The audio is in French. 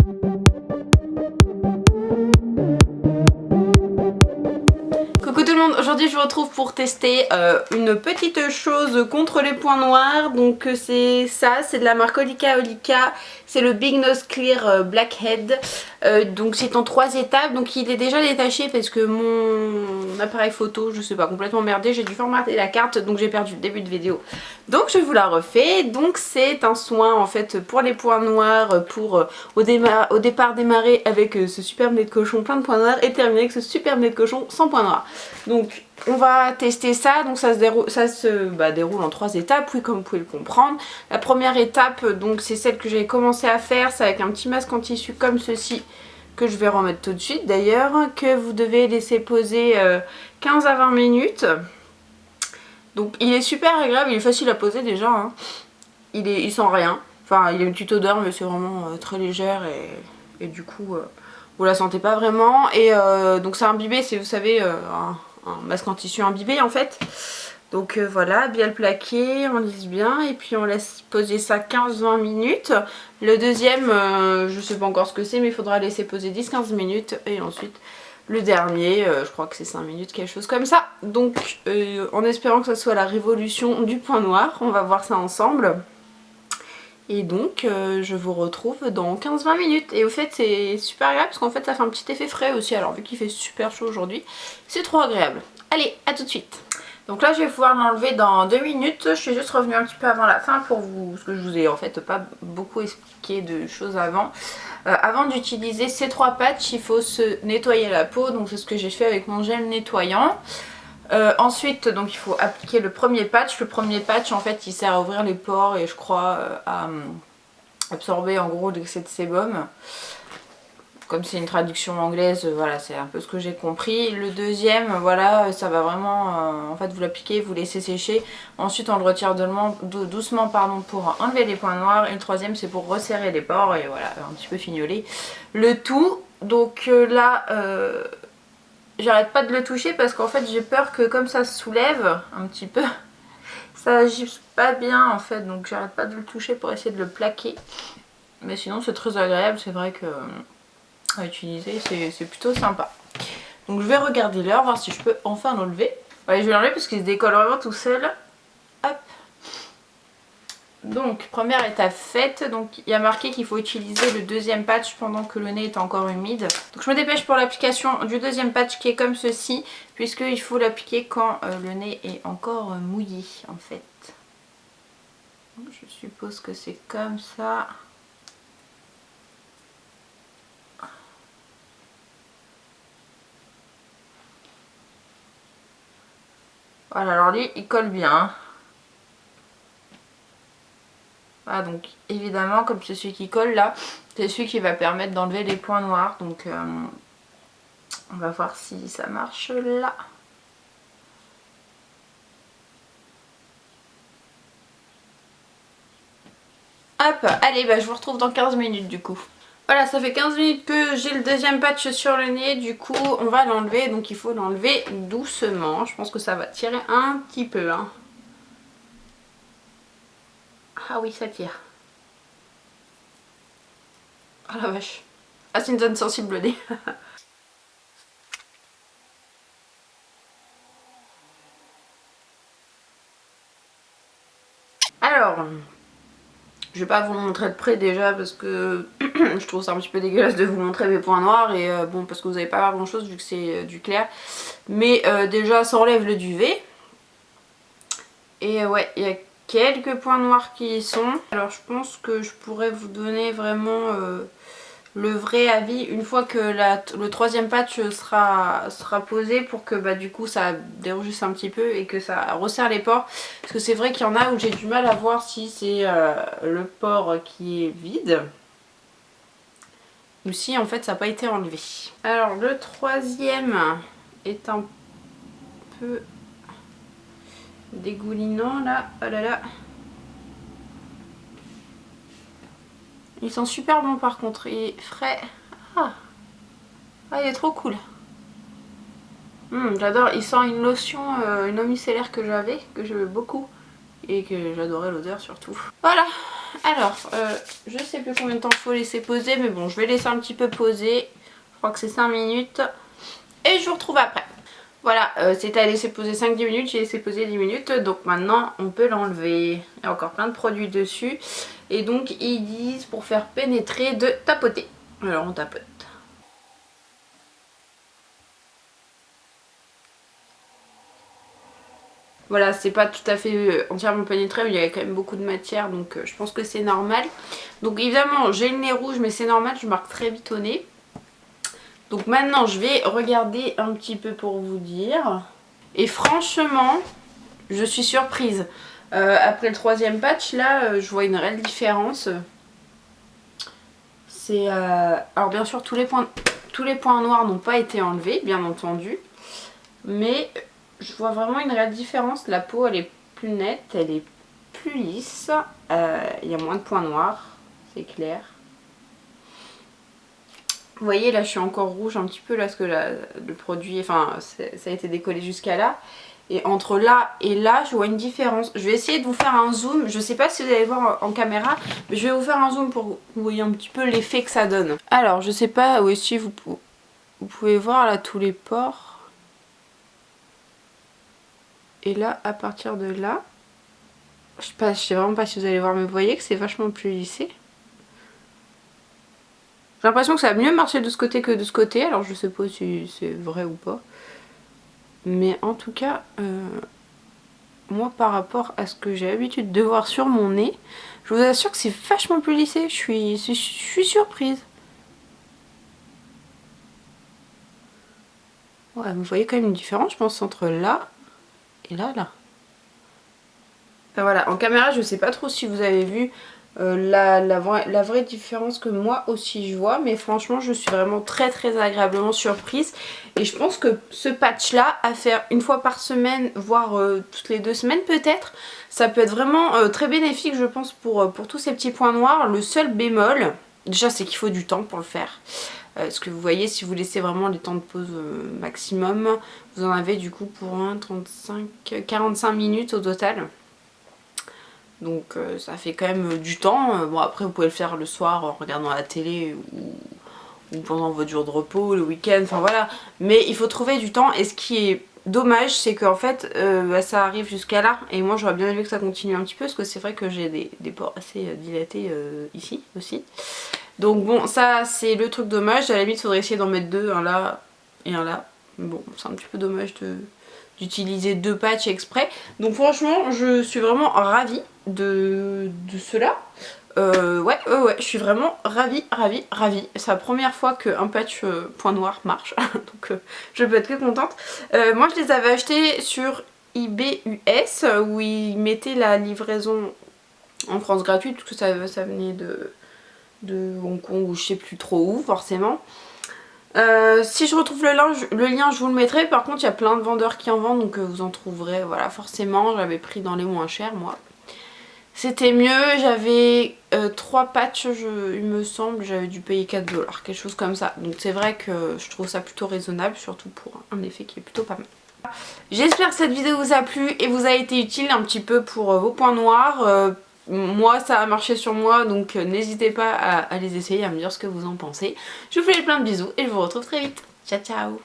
Coucou tout le monde, aujourd'hui je vous retrouve pour tester une petite chose contre les points noirs. Donc c'est ça, c'est de la marque Olika Olika, c'est le Big Nose Clear Blackhead. Donc c'est en 3 étapes, donc il est déjà détaché parce que mon appareil photo, je sais pas, complètement merdé, j'ai dû formater la carte donc j'ai perdu le début de vidéo. Donc je vous la refais. Donc c'est un soin en fait pour les points noirs, pour au départ démarrer avec ce superbe nez de cochon plein de points noirs et terminer avec ce superbe nez de cochon sans points noirs. Donc on va tester ça, donc ça se déroule en 3 étapes, oui, comme vous pouvez le comprendre. La première étape, donc c'est celle que j'ai commencé à faire, c'est avec un petit masque en tissu comme ceci, que je vais remettre tout de suite d'ailleurs, que vous devez laisser poser 15 à 20 minutes. Donc il est super agréable, il est facile à poser déjà, hein. Il sent rien, enfin il a une petite odeur mais c'est vraiment très légère et du coup vous la sentez pas vraiment. Et donc c'est imbibé, c'est, vous savez, un masque en tissu imbibé en fait. Donc voilà, bien le plaquer, on lisse bien et puis on laisse poser ça 15-20 minutes. Le deuxième, je sais pas encore ce que c'est, mais il faudra laisser poser 10-15 minutes. Et ensuite le dernier, je crois que c'est 5 minutes, quelque chose comme ça. Donc en espérant que ça soit la révolution du point noir, on va voir ça ensemble. Et donc je vous retrouve dans 15-20 minutes. Et au fait c'est super agréable parce qu'en fait ça fait un petit effet frais aussi. Alors vu qu'il fait super chaud aujourd'hui, c'est trop agréable. Allez, à tout de suite. Donc là je vais pouvoir l'enlever dans 2 minutes. Je suis juste revenue un petit peu avant la fin pour vous, parce que je vous ai en fait pas beaucoup expliqué de choses avant. Avant d'utiliser ces 3 patchs, il faut se nettoyer la peau. Donc c'est ce que j'ai fait avec mon gel nettoyant. Ensuite donc il faut appliquer le premier patch. Le premier patch en fait il sert à ouvrir les pores et je crois à absorber en gros l'excès de sébum. Comme c'est une traduction anglaise, voilà, c'est un peu ce que j'ai compris. Le deuxième, voilà, ça va vraiment, en fait vous l'appliquez, vous laissez sécher. Ensuite on le retire doucement pardon, pour enlever les points noirs. Et le troisième c'est pour resserrer les pores et voilà, un petit peu fignoler le tout. Donc là, j'arrête pas de le toucher parce qu'en fait j'ai peur que comme ça se soulève un petit peu, ça agisse pas bien en fait. Donc j'arrête pas de le toucher pour essayer de le plaquer. Mais sinon c'est très agréable, c'est vrai que à utiliser, c'est plutôt sympa. Donc je vais regarder l'heure, voir si je peux enfin l'enlever. Ouais, je vais l'enlever parce qu'il se décolle vraiment tout seul. Hop. Donc première étape faite. Donc il y a marqué qu'il faut utiliser le deuxième patch pendant que le nez est encore humide. Donc je me dépêche pour l'application du deuxième patch qui est comme ceci, puisqu'il faut l'appliquer quand le nez est encore mouillé en fait. Je suppose que c'est comme ça. Voilà, alors lui il colle bien. Voilà, donc évidemment comme c'est celui qui colle là, c'est celui qui va permettre d'enlever les points noirs. Donc on va voir si ça marche là. Hop, allez, bah, je vous retrouve dans 15 minutes du coup. Voilà, ça fait 15 minutes que j'ai le deuxième patch sur le nez, du coup on va l'enlever. Donc il faut l'enlever doucement, je pense que ça va tirer un petit peu, hein. Ah oui, ça tire. Oh la vache. Ah, c'est une zone sensible le nez. Alors, je vais pas vous montrer de près déjà parce que je trouve ça un petit peu dégueulasse de vous montrer mes points noirs. Et bon, parce que vous n'allez pas voir grand chose vu que c'est du clair. Mais déjà ça enlève le duvet. Et ouais, il y a quelques points noirs qui y sont. Alors je pense que je pourrais vous donner vraiment le vrai avis une fois que le troisième patch sera posé, pour que bah, du coup ça dérougisse un petit peu et que ça resserre les pores. Parce que c'est vrai qu'il y en a où j'ai du mal à voir si c'est le pore qui est vide ou si en fait ça n'a pas été enlevé. Alors le troisième est un peu dégoulinant là, oh là là. Il sent super bon par contre, il est frais. Ah, il est trop cool. J'adore, il sent une lotion, une eau micellaire que j'avais beaucoup et que j'adorais l'odeur surtout. Voilà, Alors, je sais plus combien de temps il faut laisser poser, mais bon, je vais laisser un petit peu poser. Je crois que c'est 5 minutes. Et je vous retrouve après. Voilà, c'était à laisser poser 5-10 minutes, j'ai laissé poser 10 minutes. Donc maintenant, on peut l'enlever. Il y a encore plein de produits dessus. Et donc, ils disent pour faire pénétrer de tapoter. Alors, on tapote. Voilà, c'est pas tout à fait entièrement pénétré, mais il y avait quand même beaucoup de matière, donc je pense que c'est normal. Donc évidemment, j'ai le nez rouge, mais c'est normal, je marque très vite au nez. Donc maintenant, je vais regarder un petit peu pour vous dire. Et franchement, je suis surprise. Après le 3e patch, là, je vois une réelle différence. C'est alors bien sûr, tous les points noirs n'ont pas été enlevés, bien entendu. Mais je vois vraiment une réelle différence. La peau, elle est plus nette, elle est plus lisse. Il y a moins de points noirs, c'est clair. Vous voyez, là, je suis encore rouge un petit peu, là, parce que le produit, enfin, ça a été décollé jusqu'à là. Et entre là et là, je vois une différence. Je vais essayer de vous faire un zoom. Je sais pas si vous allez voir en caméra, mais je vais vous faire un zoom pour que vous voyez un petit peu l'effet que ça donne. Alors, je sais pas, oui, si vous pouvez voir, là, tous les pores. Et là, à partir de là, je sais vraiment pas si vous allez voir, mais vous voyez que c'est vachement plus lissé. J'ai l'impression que ça a mieux marché de ce côté que de ce côté, alors je sais pas si c'est vrai ou pas. Mais en tout cas, moi par rapport à ce que j'ai l'habitude de voir sur mon nez, je vous assure que c'est vachement plus lissé, je suis surprise. Ouais, vous voyez quand même une différence, je pense, entre là et là, là. Enfin, voilà, en caméra, je sais pas trop si vous avez vu la vraie différence que moi aussi je vois, mais franchement, je suis vraiment très très agréablement surprise. Et je pense que ce patch-là, à faire une fois par semaine, voire toutes les 2 semaines peut-être, ça peut être vraiment très bénéfique, je pense, pour tous ces petits points noirs. Le seul bémol, déjà, c'est qu'il faut du temps pour le faire. Ce que vous voyez, si vous laissez vraiment les temps de pause maximum, vous en avez du coup pour 45 minutes au total. Donc ça fait quand même du temps. Bon, après vous pouvez le faire le soir en regardant la télé ou pendant votre jour de repos, le week-end, enfin voilà. Mais il faut trouver du temps, et ce qui est dommage, c'est qu'en fait ça arrive jusqu'à là. Et moi j'aurais bien aimé que ça continue un petit peu, parce que c'est vrai que j'ai des pores assez dilatés ici aussi. Donc bon, ça c'est le truc dommage. À la limite il faudrait essayer d'en mettre 2, un là et un là. Bon, c'est un petit peu dommage d'utiliser 2 patchs exprès. Donc franchement, je suis vraiment ravie de cela. Ouais, je suis vraiment ravie. C'est la première fois qu'un patch point noir marche. Donc je peux être très contente. Moi je les avais achetés sur eBay US, où ils mettaient la livraison en France gratuite, parce que ça venait de Hong Kong, ou je sais plus trop où forcément. Si je retrouve le lien, je vous le mettrai. Par contre, il y a plein de vendeurs qui en vendent, donc vous en trouverez, voilà, forcément. J'avais pris dans les moins chers, moi. C'était mieux, j'avais 3 patchs, il me semble, j'avais dû payer 4 $, quelque chose comme ça. Donc c'est vrai que je trouve ça plutôt raisonnable, surtout pour un effet qui est plutôt pas mal. J'espère que cette vidéo vous a plu et vous a été utile un petit peu pour vos points noirs. Moi ça a marché sur moi, donc n'hésitez pas à les essayer, à me dire ce que vous en pensez. Je vous fais plein de bisous et je vous retrouve très vite. Ciao ciao.